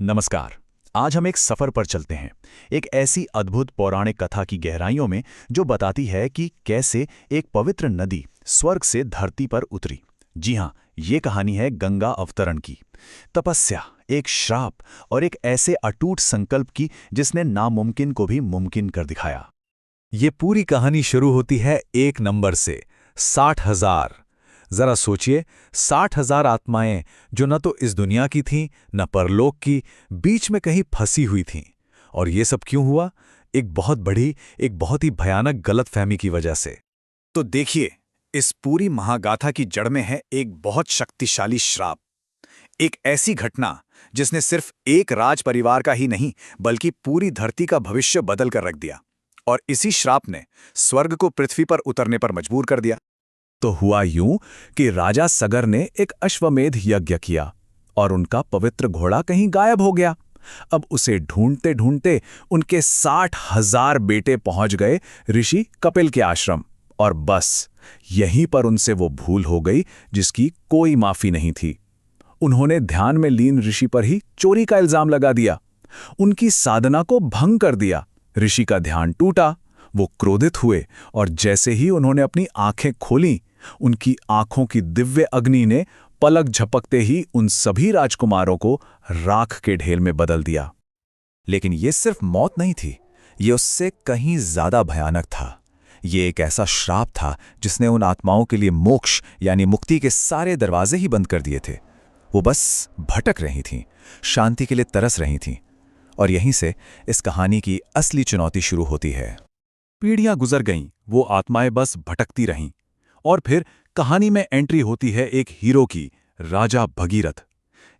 नमस्कार। आज हम एक सफर पर चलते हैं, एक ऐसी अद्भुत पौराणिक कथा की गहराइयों में जो बताती है कि कैसे एक पवित्र नदी स्वर्ग से धरती पर उतरी। जी हाँ, ये कहानी है गंगा अवतरण की। तपस्या, एक श्राप और एक ऐसे अटूट संकल्प की जिसने नामुमकिन को भी मुमकिन कर दिखाया। ये पूरी कहानी शुरू होती है एक नंबर से 60,000। जरा सोचिए, 60,000 आत्माएं जो न तो इस दुनिया की थीं न परलोक की, बीच में कहीं फंसी हुई थीं। और ये सब क्यों हुआ? एक बहुत ही भयानक गलतफहमी की वजह से। तो देखिए, इस पूरी महागाथा की जड़ में है एक बहुत शक्तिशाली श्राप। एक ऐसी घटना जिसने सिर्फ एक राज परिवार का ही नहीं बल्कि पूरी धरती का भविष्य बदल कर रख दिया। और इसी श्राप ने स्वर्ग को पृथ्वी पर उतरने पर मजबूर कर दिया। तो हुआ यूं कि राजा सगर ने एक अश्वमेध यज्ञ किया और उनका पवित्र घोड़ा कहीं गायब हो गया। अब उसे ढूंढते ढूंढते उनके 60,000 बेटे पहुंच गए ऋषि कपिल के आश्रम, और बस यहीं पर उनसे वो भूल हो गई जिसकी कोई माफी नहीं थी। उन्होंने ध्यान में लीन ऋषि पर ही चोरी का इल्जाम लगा दिया, उनकी साधना को भंग कर दिया। ऋषि का ध्यान टूटा, वो क्रोधित हुए और जैसे ही उन्होंने अपनी आंखें खोलीं, उनकी आंखों की दिव्य अग्नि ने पलक झपकते ही उन सभी राजकुमारों को राख के ढेर में बदल दिया। लेकिन ये सिर्फ मौत नहीं थी, ये उससे कहीं ज्यादा भयानक था। ये एक ऐसा श्राप था जिसने उन आत्माओं के लिए मोक्ष यानी मुक्ति के सारे दरवाजे ही बंद कर दिए थे। वो बस भटक रही थीं, शांति के लिए तरस रही थीं। और यहीं से इस कहानी की असली चुनौती शुरू होती है। पीढ़ियां गुजर गईं, वो आत्माएं बस भटकती रहीं। और फिर कहानी में एंट्री होती है एक हीरो की, राजा भगीरथ।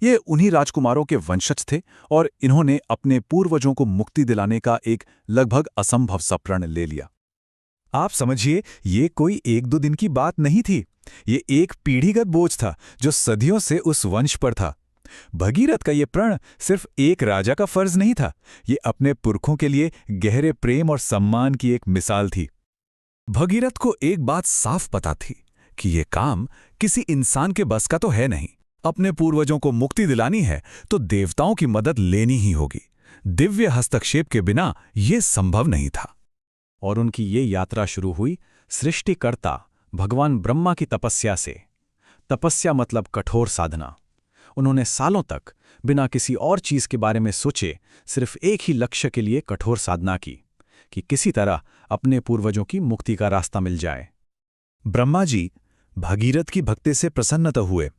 ये उन्हीं राजकुमारों के वंशज थे और इन्होंने अपने पूर्वजों को मुक्ति दिलाने का एक लगभग असंभव सा प्रण ले लिया। आप समझिए, ये कोई एक दो दिन की बात नहीं थी। ये एक पीढ़ीगत बोझ था जो सदियों से उस वंश पर था। भगीरथ का ये प्रण सिर्फ एक राजा का फर्ज नहीं था, ये अपने पुरखों के लिए गहरे प्रेम और सम्मान की एक मिसाल थी। भगीरथ को एक बात साफ पता थी कि ये काम किसी इंसान के बस का तो है नहीं। अपने पूर्वजों को मुक्ति दिलानी है तो देवताओं की मदद लेनी ही होगी। दिव्य हस्तक्षेप के बिना यह संभव नहीं था। और उनकी ये यात्रा शुरू हुई सृष्टिकर्ता भगवान ब्रह्मा की तपस्या से। तपस्या मतलब कठोर साधना। उन्होंने सालों तक बिना किसी और चीज के बारे में सोचे सिर्फ एक ही लक्ष्य के लिए कठोर साधना की कि किसी तरह अपने पूर्वजों की मुक्ति का रास्ता मिल जाए। ब्रह्मा जी भगीरथ की भक्ति से प्रसन्न तो हुए,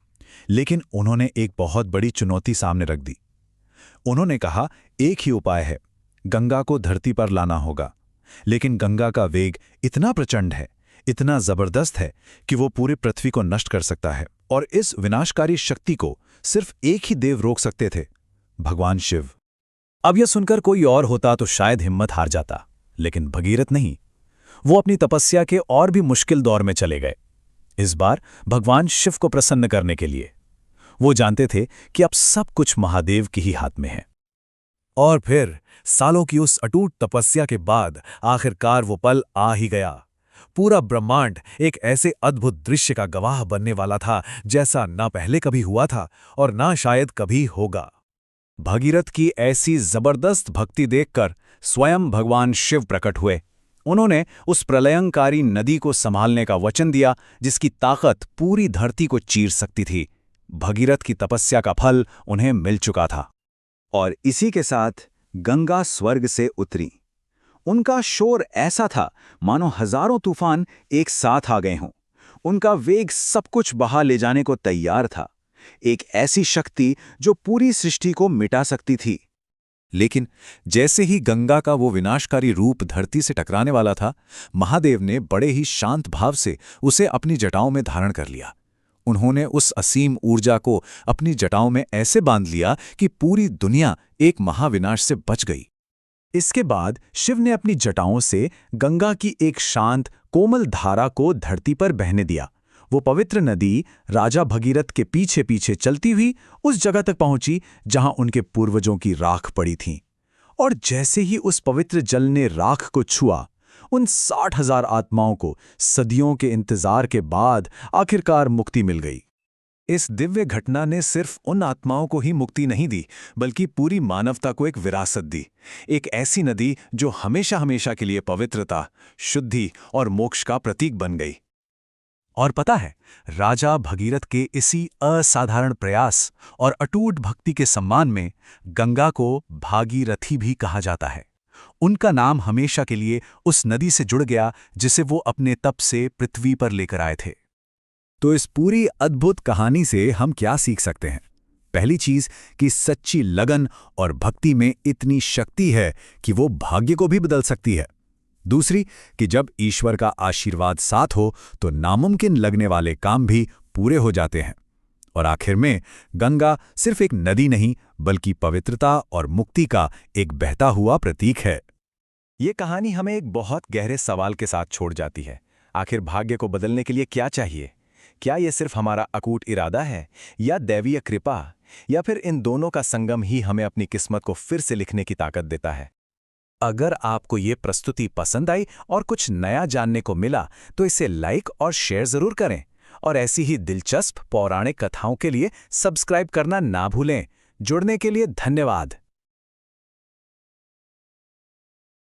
लेकिन उन्होंने एक बहुत बड़ी चुनौती सामने रख दी। उन्होंने कहा, एक ही उपाय है, गंगा को धरती पर लाना होगा। लेकिन गंगा का वेग इतना प्रचंड है, इतना जबरदस्त है कि वो पूरी पृथ्वी को नष्ट कर सकता है। और इस विनाशकारी शक्ति को सिर्फ एक ही देव रोक सकते थे, भगवान शिव। अब यह सुनकर कोई और होता तो शायद हिम्मत हार जाता, लेकिन भगीरथ नहीं। वो अपनी तपस्या के और भी मुश्किल दौर में चले गए, इस बार भगवान शिव को प्रसन्न करने के लिए। वो जानते थे कि अब सब कुछ महादेव के ही हाथ में है। और फिर सालों की उस अटूट तपस्या के बाद आखिरकार वो पल आ ही गया। पूरा ब्रह्मांड एक ऐसे अद्भुत दृश्य का गवाह बनने वाला था जैसा ना पहले कभी हुआ था और ना शायद कभी होगा। भगीरथ की ऐसी जबरदस्त भक्ति देखकर स्वयं भगवान शिव प्रकट हुए। उन्होंने उस प्रलयंकारी नदी को संभालने का वचन दिया जिसकी ताकत पूरी धरती को चीर सकती थी। भगीरथ की तपस्या का फल उन्हें मिल चुका था। और इसी के साथ गंगा स्वर्ग से उतरी। उनका शोर ऐसा था मानो हजारों तूफान एक साथ आ गए हों। उनका वेग सब कुछ बहा ले जाने को तैयार था। एक ऐसी शक्ति जो पूरी सृष्टि को मिटा सकती थी। लेकिन जैसे ही गंगा का वो विनाशकारी रूप धरती से टकराने वाला था, महादेव ने बड़े ही शांत भाव से उसे अपनी जटाओं में धारण कर लिया। उन्होंने उस असीम ऊर्जा को अपनी जटाओं में ऐसे बांध लिया कि पूरी दुनिया एक महाविनाश से बच गई। इसके बाद शिव ने अपनी जटाओं से गंगा की एक शांत कोमल धारा को धरती पर बहने दिया। वो पवित्र नदी राजा भगीरथ के पीछे पीछे चलती हुई उस जगह तक पहुंची जहां उनके पूर्वजों की राख पड़ी थी। और जैसे ही उस पवित्र जल ने राख को छुआ, उन 60,000 आत्माओं को सदियों के इंतजार के बाद आखिरकार मुक्ति मिल गई। इस दिव्य घटना ने सिर्फ उन आत्माओं को ही मुक्ति नहीं दी, बल्कि पूरी मानवता को एक विरासत दी। एक ऐसी नदी जो हमेशा हमेशा के लिए पवित्रता, शुद्धि और मोक्ष का प्रतीक बन गई। और पता है, राजा भगीरथ के इसी असाधारण प्रयास और अटूट भक्ति के सम्मान में गंगा को भागीरथी भी कहा जाता है। उनका नाम हमेशा के लिए उस नदी से जुड़ गया जिसे वो अपने तप से पृथ्वी पर लेकर आए थे। तो इस पूरी अद्भुत कहानी से हम क्या सीख सकते हैं? पहली चीज कि सच्ची लगन और भक्ति में इतनी शक्ति है कि वो भाग्य को भी बदल सकती है। दूसरी कि जब ईश्वर का आशीर्वाद साथ हो तो नामुमकिन लगने वाले काम भी पूरे हो जाते हैं। और आखिर में गंगा सिर्फ एक नदी नहीं, बल्कि पवित्रता और मुक्ति का एक बहता हुआ प्रतीक है। ये कहानी हमें एक बहुत गहरे सवाल के साथ छोड़ जाती है। आखिर भाग्य को बदलने के लिए क्या चाहिए? क्या ये सिर्फ हमारा अकूट इरादा है, या दैवीय कृपा, या फिर इन दोनों का संगम ही हमें अपनी किस्मत को फिर से लिखने की ताकत देता है? अगर आपको ये प्रस्तुति पसंद आई और कुछ नया जानने को मिला तो इसे लाइक और शेयर जरूर करें, और ऐसी ही दिलचस्प पौराणिक कथाओं के लिए सब्सक्राइब करना ना भूलें। जुड़ने के लिए धन्यवाद।